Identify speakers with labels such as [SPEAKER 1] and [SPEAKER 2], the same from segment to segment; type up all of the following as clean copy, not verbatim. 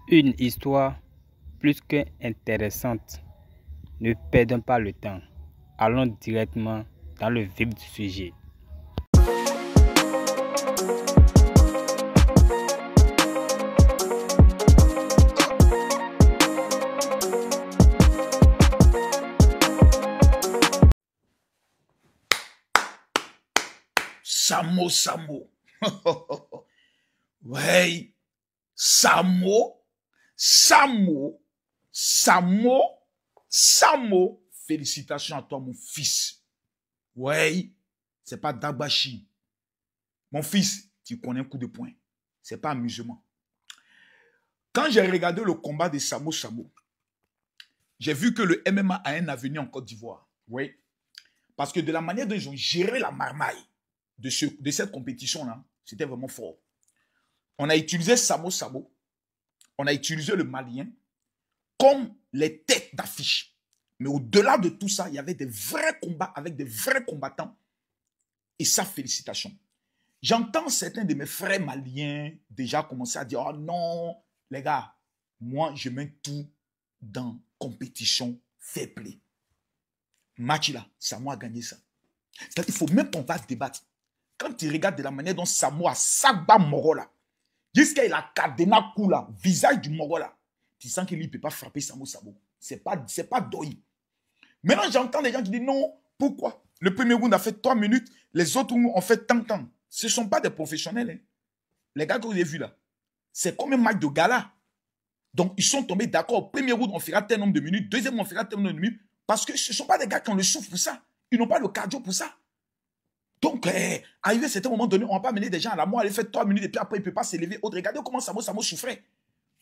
[SPEAKER 1] Une histoire plus qu'intéressante. Ne perdons pas le temps. Allons directement dans le vif du sujet.
[SPEAKER 2] Samo, Samo. Ouais. Samo. Félicitations à toi, mon fils. Ouais. C'est pas Dabashi. Mon fils, tu connais un coup de poing. C'est pas amusement. Quand j'ai regardé le combat de Samo, j'ai vu que le MMA a un avenir en Côte d'Ivoire. Oui. Parce que de la manière dont ils ont géré la marmaille de cette compétition-là, c'était vraiment fort. On a utilisé Samo, on a utilisé le Malien comme les têtes d'affiche. Mais au-delà de tout ça, il y avait des vrais combats avec des vrais combattants. Et ça, félicitations. J'entends certains de mes frères maliens déjà commencer à dire « Oh non, les gars, moi, je mets tout dans compétition fair play. » Match là, Samo a gagné ça. C'est-à-dire qu'il ne faut même pas débattre. Quand tu regardes de la manière dont Samo a Sagba Moro là, jusqu'à la cadena là, visage du Moro là, tu sens qu'il ne peut pas frapper Samo. C'est pas Doi. Maintenant, j'entends des gens qui disent non, pourquoi? Le premier round a fait 3 minutes, les autres ont fait tant. Ce ne sont pas des professionnels. Hein. Les gars que vous avez vus là, c'est comme un match de gala. Donc, ils sont tombés d'accord. Premier round, on fera tel nombre de minutes. Deuxième, on fera tel nombre de minutes. Parce que ce ne sont pas des gars qui ont le souffle pour ça. Ils n'ont pas le cardio pour ça. Donc, arrivé à un certain moment donné, on ne va pas amener des gens à la mort, aller faire 3 minutes et puis après, il ne peut pas s'élever. Regardez comment Samo souffrait.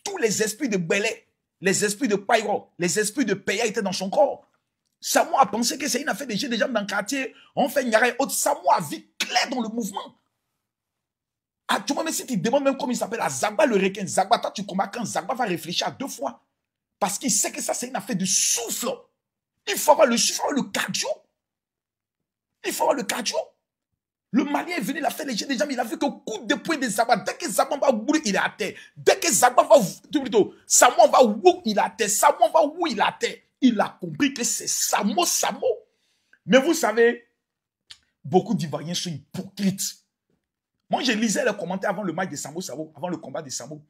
[SPEAKER 2] Tous les esprits de Belé, les esprits de Pairo, les esprits de Peya étaient dans son corps. Samo a pensé que c'est une affaire de jeux des gens dans le quartier. On fait une arrêt haute. Samo a vu clair dans le mouvement. Actuellement, même si tu demandes même comment il s'appelle, à Zagba le requin, Zagba, toi tu combats quand Zagba va réfléchir à 2 fois. Parce qu'il sait que ça, c'est une affaire de souffle. Il faut avoir le souffle, il faut avoir le cardio. Il faut avoir le cardio. Le Malien est venu, il a fait les jeux des jambes, il a vu que coup de poing de Zagba, dès que Zagba va bouler, il est à terre. Dès que Zagba va, plutôt, Samo va wou, il est à terre. Samo va wou, il est à terre. Il a compris que c'est Samo. Mais vous savez, beaucoup d'Ivoiriens sont hypocrites. Moi, je lisais les commentaires avant le match de Samo, avant le combat de Samo.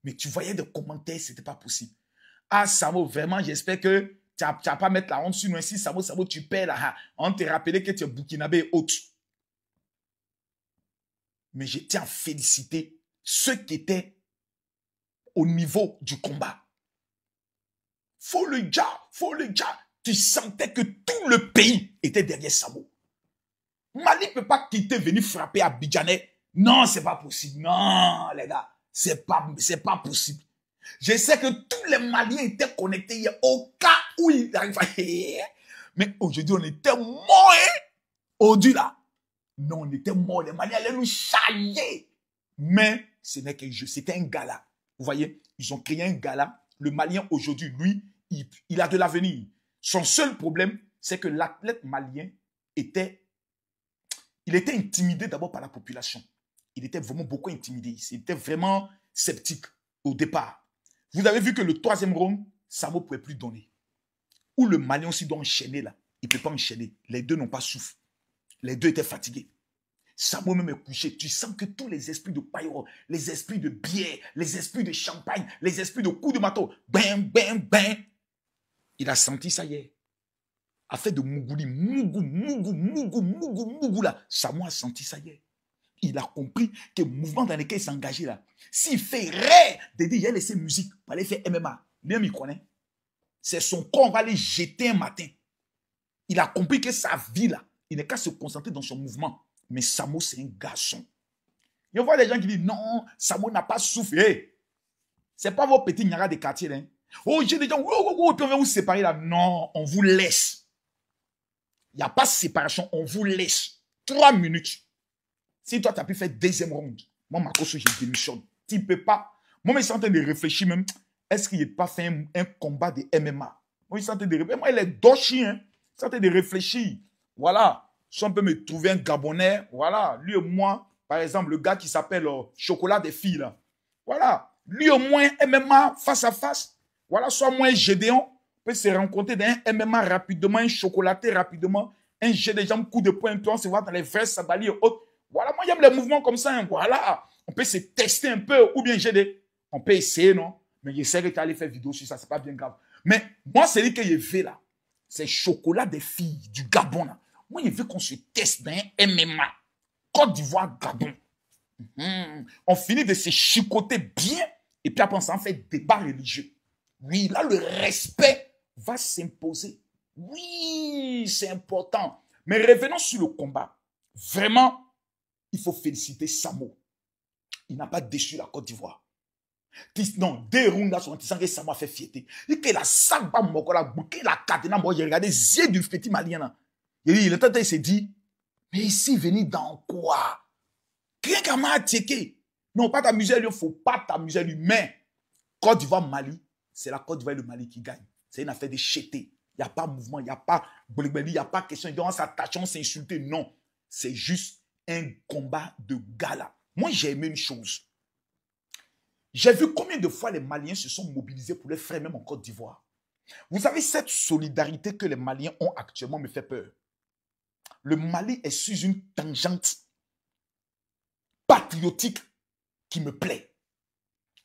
[SPEAKER 2] Mais tu voyais des commentaires, ce n'était pas possible. Ah, Samo, vraiment, j'espère que tu n'as pas mettre la honte sur nous. Si Samo, tu perds là. On te rappelait que tu es Burkinabé et autres. Mais je tiens à féliciter ceux qui étaient au niveau du combat. Faut le dire. Tu sentais que tout le pays était derrière Samo. Mali ne peut pas quitter, venir frapper à Abidjanais. Non, c'est pas possible. Non, les gars, c'est pas possible. Je sais que tous les Maliens étaient connectés hier au cas où il arrivait. Mais aujourd'hui, on était morts. Aujourd'hui, là. Non, on était morts. Les Maliens allaient nous charger. Mais ce n'est qu'un jeu. C'était un gala. Vous voyez, ils ont créé un gala. Le Malien, aujourd'hui, lui, il a de l'avenir. Son seul problème, c'est que l'athlète malien était intimidé d'abord par la population. Il était vraiment beaucoup intimidé. Il était vraiment sceptique au départ. Vous avez vu que le 3e round, Samo ne pouvait plus donner. Ou le Malien aussi doit enchaîner là. Il ne peut pas enchaîner. Les deux n'ont pas souffle. Les deux étaient fatigués. Samo même est couché. Tu sens que tous les esprits de paillot, les esprits de bière, les esprits de champagne, les esprits de coups de marteau, ben. Il a senti ça hier. A fait de Mougouli, Mougou là. Samo a senti ça hier. Il a compris que le mouvement dans lequel il s'est engagé là, s'il fait rêve de dire, il a laissé musique pour aller faire MMA, lui-même il connaît. C'est son corps, on va aller jeter un matin. Il a compris que sa vie là, il n'est qu'à se concentrer dans son mouvement. Mais Samo, c'est un garçon. Il y a des gens qui disent, non, Samo n'a pas soufflé. Ce n'est pas vos petits gnaras des quartiers. Hein. Oh, j'ai des gens, puis on va vous séparer là. Non, on vous laisse. Il n'y a pas de séparation, on vous laisse. 3 minutes. Si toi, tu as pu faire 2e round, moi, ma coach, je démissionne. Tu ne peux pas. Moi, je suis en train de réfléchir même. Est-ce qu'il n'a pas fait un combat de MMA? Moi, je suis en train de réfléchir. Moi, il est dochi. Hein. Je suis en train de réfléchir. Voilà. Si on peut me trouver un Gabonais, voilà. Lui et moi, par exemple, le gars qui s'appelle Chocolat des filles, là. Voilà. Lui au moins, MMA face à face. Voilà, soit moi Gédéon peut se rencontrer dans un MMA rapidement, un chocolaté rapidement, un jet de jambes, coup de poing, puis on se voit dans les vrais sabaliers et autres. Voilà, moi j'aime les mouvements comme ça. Hein. Voilà, on peut se tester un peu, ou bien on peut essayer, non? Mais j'essaie de aller faire vidéo sur ça, c'est pas bien grave. Mais moi, c'est lui que je fais là. C'est chocolat des filles du Gabon là. Moi, je veux qu'on se teste dans un MMA. Côte d'Ivoire, Gabon. On finit de se chicoter bien, et puis après on s'en fait débat religieux. Oui, là, le respect va s'imposer. Oui, c'est important. Mais revenons sur le combat. Vraiment, il faut féliciter Samo. Il n'a pas déçu la Côte d'Ivoire. Non, deux rounds là, sont que Samo a fait fierté. Il dit que la sabba mokola, bouquet la cadena, moi j'ai regardé les yeux du petit malien là. Il s'est dit, mais ici, venir dans quoi? Rien qu'à m'a checké. Non, pas t'amuser à lui, il ne faut pas t'amuser à lui. Mais Côte d'Ivoire, Mali, c'est la Côte d'Ivoire et le Mali qui gagne. C'est une affaire de chété. Il n'y a pas mouvement, il n'y a pas il n'y a pas question. On s'attache, on s'insulte. Non. C'est juste un combat de gala. Moi, j'ai aimé une chose. J'ai vu combien de fois les Maliens se sont mobilisés pour les frères, même en Côte d'Ivoire. Vous savez, cette solidarité que les Maliens ont actuellement me fait peur. Le Mali est sur une tangente patriotique qui me plaît.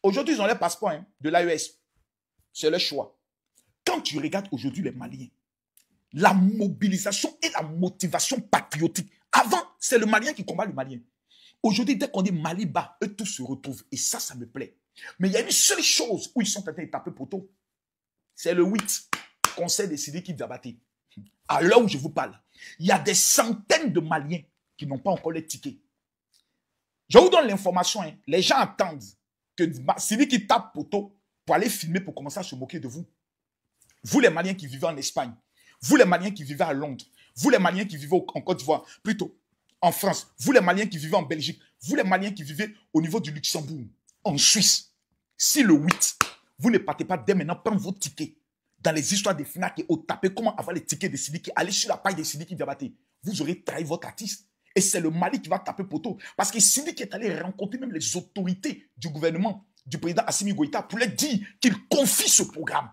[SPEAKER 2] Aujourd'hui, ils ont les passeports de l'AES. C'est leur choix. Quand tu regardes aujourd'hui les Maliens, la mobilisation et la motivation patriotique. Avant, c'est le Malien qui combat le Malien. Aujourd'hui, dès qu'on dit Mali bas, eux tous se retrouvent. Et ça me plaît. Mais il y a une seule chose où ils sont en train de taper poteau. C'est le 8, Conseil des Sidiki Diabaté. À l'heure où je vous parle, il y a des centaines de Maliens qui n'ont pas encore les tickets. Je vous donne l'information. Hein. Les gens attendent que Sidiki tape poteau pour aller filmer, pour commencer à se moquer de vous. Vous les Maliens qui vivez en Espagne, vous les Maliens qui vivez à Londres, vous les Maliens qui vivez en Côte d'Ivoire, plutôt en France, vous les Maliens qui vivez en Belgique, vous les Maliens qui vivez au niveau du Luxembourg, en Suisse, si le 8, vous ne partez pas dès maintenant prendre vos tickets dans les histoires des FNAC et au taper comment avoir les tickets des Sidiki, allez sur la page des Sidiki Diabaté, vous aurez trahi votre artiste. Et c'est le Mali qui va taper poteau. Parce que Sidiki est allé rencontrer même les autorités du gouvernement, du président Assimi Goïta, pour leur dire qu'il confie ce programme.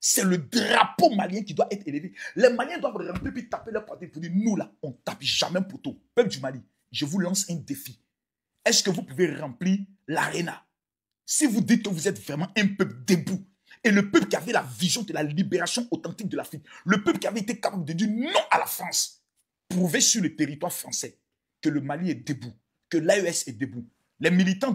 [SPEAKER 2] C'est le drapeau malien qui doit être élevé. Les Maliens doivent remplir puis taper leur portée pour dire, nous là, on ne tape jamais poteau. Peuple du Mali, je vous lance un défi. Est-ce que vous pouvez remplir l'aréna? Si vous dites que vous êtes vraiment un peuple debout, et le peuple qui avait la vision de la libération authentique de l'Afrique, le peuple qui avait été capable de dire non à la France, prouvez sur le territoire français que le Mali est debout, que l'AES est debout. Les militants,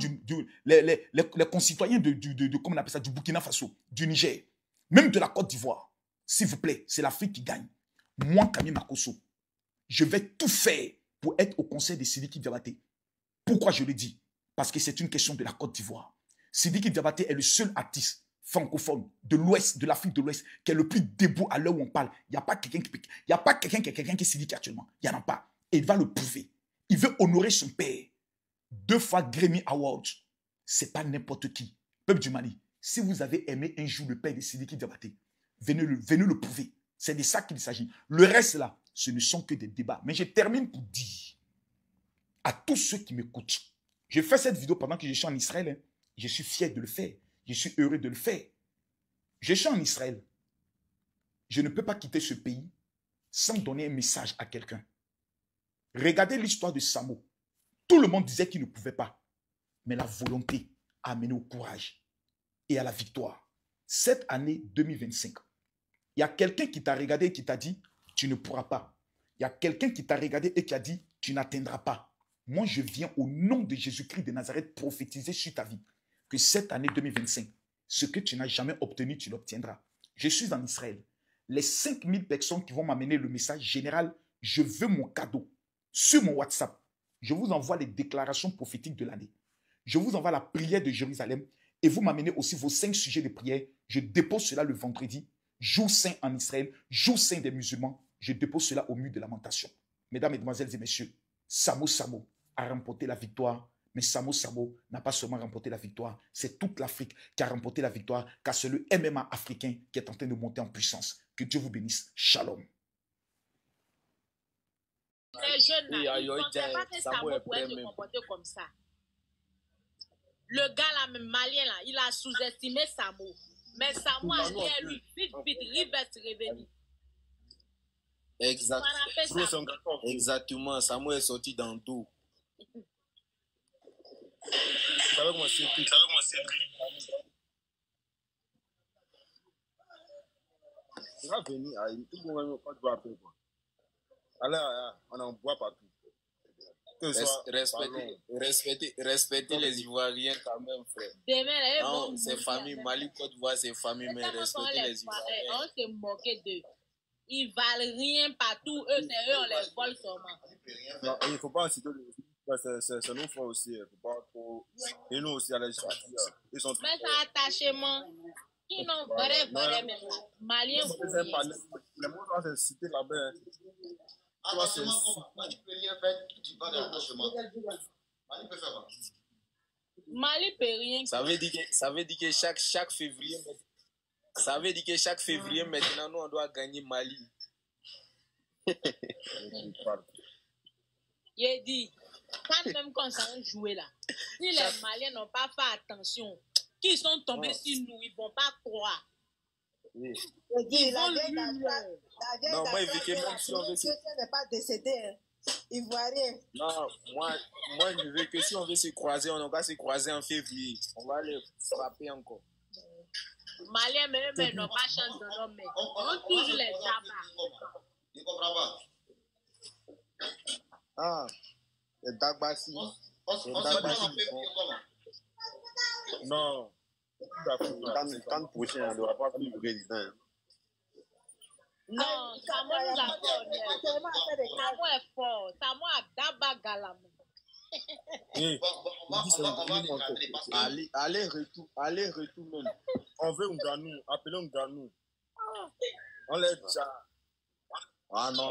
[SPEAKER 2] les concitoyens comment on appelle ça, du Burkina Faso, du Niger, même de la Côte d'Ivoire, s'il vous plaît, c'est l'Afrique qui gagne. Moi, Camille Makosso, je vais tout faire pour être au conseil de Sidiki Diabaté. Pourquoi je le dis? Parce que c'est une question de la Côte d'Ivoire. Sidiki Diabaté est le seul artiste francophone de l'Ouest, de l'Afrique de l'Ouest, qui est le plus debout à l'heure où on parle. Il n'y a pas quelqu'un qui est Sidiki actuellement. Il n'y en a pas. Et il va le prouver. Il veut honorer son père. 2 fois Grammy Awards. Ce n'est pas n'importe qui. Peuple du Mali, si vous avez aimé un jour le père de Sidiki Diabaté, venez le prouver. C'est de ça qu'il s'agit. Le reste là, ce ne sont que des débats. Mais je termine pour dire à tous ceux qui m'écoutent, je fais cette vidéo pendant que je suis en Israël. Hein. Je suis fier de le faire. Je suis heureux de le faire. Je suis en Israël. Je ne peux pas quitter ce pays sans donner un message à quelqu'un. Regardez l'histoire de Samo. Tout le monde disait qu'il ne pouvait pas. Mais la volonté a amené au courage et à la victoire. Cette année 2025, il y a quelqu'un qui t'a regardé et qui t'a dit, tu ne pourras pas. Il y a quelqu'un qui t'a regardé et qui a dit, tu n'atteindras pas. Moi, je viens au nom de Jésus-Christ de Nazareth prophétiser sur ta vie que cette année 2025, ce que tu n'as jamais obtenu, tu l'obtiendras. Je suis en Israël. Les 5000 personnes qui vont m'amener le message général, je veux mon cadeau. Sur mon WhatsApp, je vous envoie les déclarations prophétiques de l'année. Je vous envoie la prière de Jérusalem et vous m'amenez aussi vos 5 sujets de prière. Je dépose cela le vendredi, jour saint en Israël, jour saint des musulmans. Je dépose cela au mur de lamentation. Mesdames, Mesdemoiselles et Messieurs, Samo a remporté la victoire. Mais Samo n'a pas seulement remporté la victoire, c'est toute l'Afrique qui a remporté la victoire, car c'est le MMA africain qui est en train de monter en puissance. Que Dieu vous bénisse. Shalom.
[SPEAKER 3] Les jeunes, ils ne pensaient pas que Samo pourrait se comporter comme ça. Le gars là, même malien là, il a sous-estimé Samo. Mais Samo a dit à lui, vite, reverse revenu.
[SPEAKER 4] Exactement, Samo est sorti dans tout. Vous savez comment c'est écrit? Il va venir, tout le monde va appeler quoi. Alors, on en boit partout. Respectez les Ivoiriens quand même, frère. Non, c'est famille, Mali, Côte d'Ivoire, c'est famille, mais respectez les Ivoiriens.
[SPEAKER 3] On s'est moqué d'eux. Ils valent rien partout, eux, c'est eux, on les vole seulement.
[SPEAKER 4] Non, il ne faut pas en citer c'est nos frères aussi, il ne faut pas trop... Et nous aussi, à la législature, ils sont...
[SPEAKER 3] Mais c'est attachement. Qui n'ont vrai, même là. Maliens,
[SPEAKER 4] les mots là, c'est cité là-bas.
[SPEAKER 5] Mali peut rien faire, tu parles d'attachement. Mali peut faire quoi?
[SPEAKER 3] Mali peut rien.
[SPEAKER 4] Ça veut dire que chaque février, maintenant, nous, on doit gagner Mali.
[SPEAKER 3] Il dit, quand même quand ça va jouer là, si les Maliens n'ont pas fait attention, qu'ils sont tombés sur nous, ils ne vont pas croire.
[SPEAKER 4] Oui.
[SPEAKER 3] Ils vont
[SPEAKER 4] non, moi, même si on veut...
[SPEAKER 6] n'est pas décédé, Ivoirien.
[SPEAKER 4] Non, moi, je veux que si on veut se croiser, on va se croiser en février. On va les frapper encore.
[SPEAKER 3] Maliens, mais n'ont pas chance de l'homme. On toujours les tabacs.
[SPEAKER 5] Je ne comprends pas.
[SPEAKER 4] Ah, les Dagbassi.
[SPEAKER 5] On se croise en février comment?
[SPEAKER 4] Non. Quand prochain, on ne doit pas faire le président.
[SPEAKER 3] Non, Samo nous a fait. Samo est fort. Samo a d'abord galamé.
[SPEAKER 4] Allez, retour même. On veut un Ganou, appelons un Ganou. On les déjà. Ah non.